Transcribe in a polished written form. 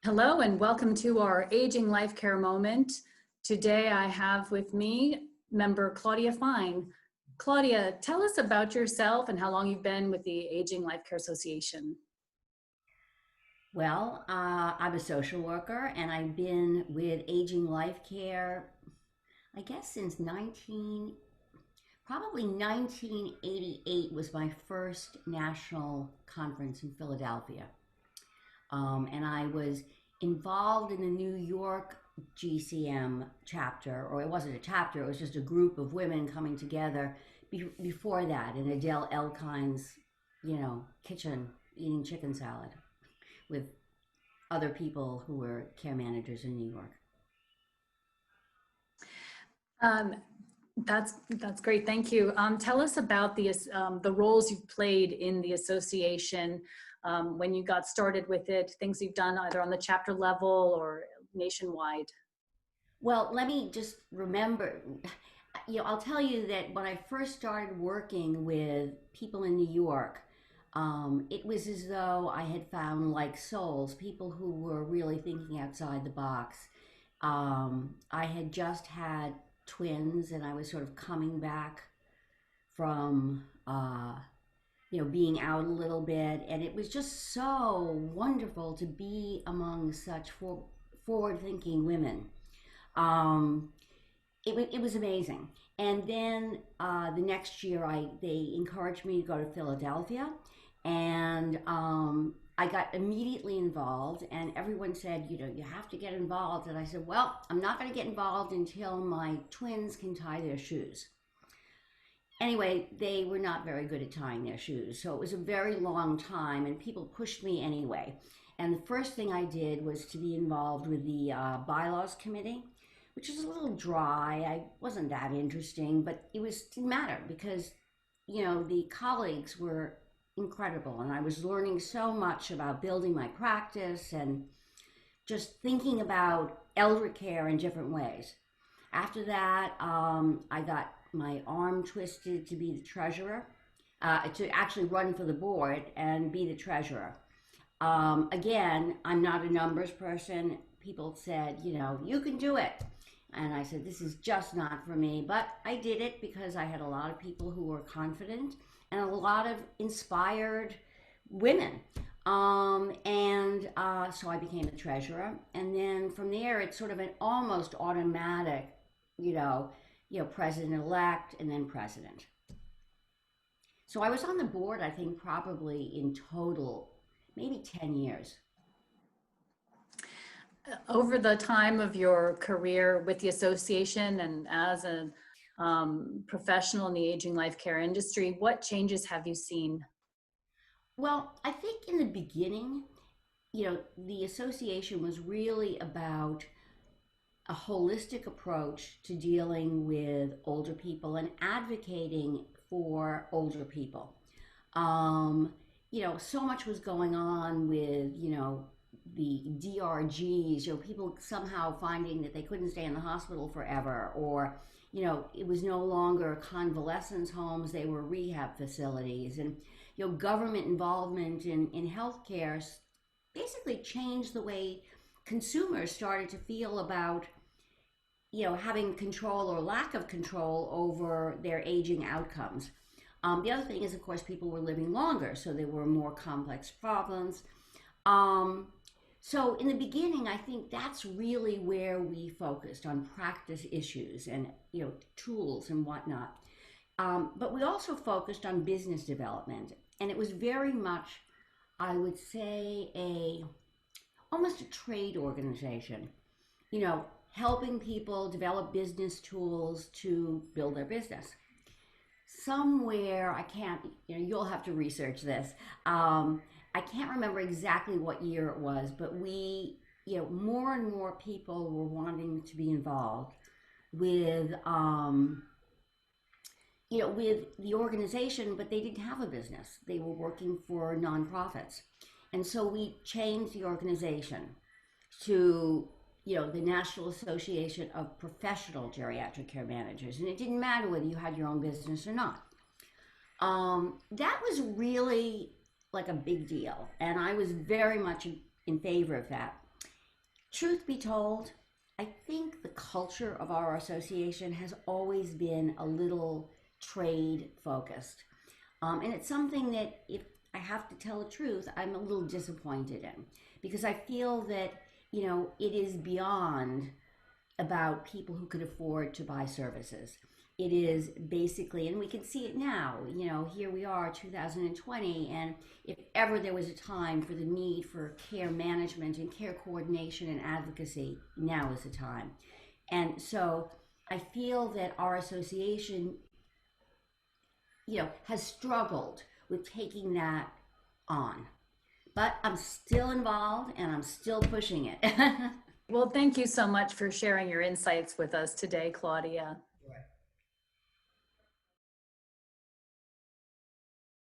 Hello and welcome to our Aging Life Care Moment. Today I have with me member Claudia Fine. Claudia, tell us about yourself and how long you've been with the Aging Life Care Association. Well, I'm a social worker and I've been with Aging Life Care, I guess since probably 1988 was my first national conference in Philadelphia. And I was involved in the New York GCM chapter, or it wasn't a chapter, it was just a group of women coming together before that in Adele Elkind's, kitchen eating chicken salad with other people who were care managers in New York. Um, that's great. Thank you. Tell us about the roles you've played in the association when you got started with it, things you've done either on the chapter level or nationwide. Well, let me just remember, I'll tell you that when I first started working with people in New York, it was as though I had found like souls, people who were really thinking outside the box. I had just had twins and I was sort of coming back from, being out a little bit. And it was just so wonderful to be among such forward-thinking women. Um, it was amazing. And then the next year, they encouraged me to go to Philadelphia, and I got immediately involved. And everyone said, you have to get involved. And I said, well, I'm not going to get involved until my twins can tie their shoes. Anyway, they were not very good at tying their shoes, so it was a very long time, and people pushed me anyway. And the first thing I did was to be involved with the bylaws committee, which is a little dry. I wasn't that interesting, but didn't matter because, the colleagues were incredible, and I was learning so much about building my practice and just thinking about elder care in different ways. After that, I got my arm twisted to be the treasurer, to actually run for the board and be the treasurer. Again, I'm not a numbers person. People said, you can do it. And I said, this is just not for me. But I did it because I had a lot of people who were confident and a lot of inspired women. So I became the treasurer. And then from there, it's sort of an almost automatic, president-elect and then president. So I was on the board, I think, probably in total, maybe 10 years. Over the time of your career with the association and as a professional in the aging life care industry, what changes have you seen? Well, I think in the beginning, the association was really about a holistic approach to dealing with older people and advocating for older people. So much was going on with, the DRGs, people somehow finding that they couldn't stay in the hospital forever, or, it was no longer convalescence homes, they were rehab facilities. And, government involvement in healthcare basically changed the way consumers started to feel about having control or lack of control over their aging outcomes. The other thing is, of course, people were living longer, so there were more complex problems. So in the beginning, I think that's really where we focused on practice issues and tools and whatnot. But we also focused on business development, and it was very much, I would say, almost a trade organization. Helping people develop business tools to build their business. Somewhere, I can't, you'll have to research this. I can't remember exactly what year it was, but we, more and more people were wanting to be involved with, with the organization, but they didn't have a business. They were working for nonprofits. And so we changed the organization to the National Association of Professional Geriatric Care Managers. And it didn't matter whether you had your own business or not. That was really like a big deal. And I was very much in favor of that. Truth be told, I think the culture of our association has always been a little trade focused. And it's something that, if I have to tell the truth, I'm a little disappointed in, because I feel that, it is beyond about people who could afford to buy services. It is basically, and we can see it now, here we are, 2020, and if ever there was a time for the need for care management and care coordination and advocacy, now is the time. And so I feel that our association, has struggled with taking that on. But I'm still involved and I'm still pushing it. Well, thank you so much for sharing your insights with us today, Claudia.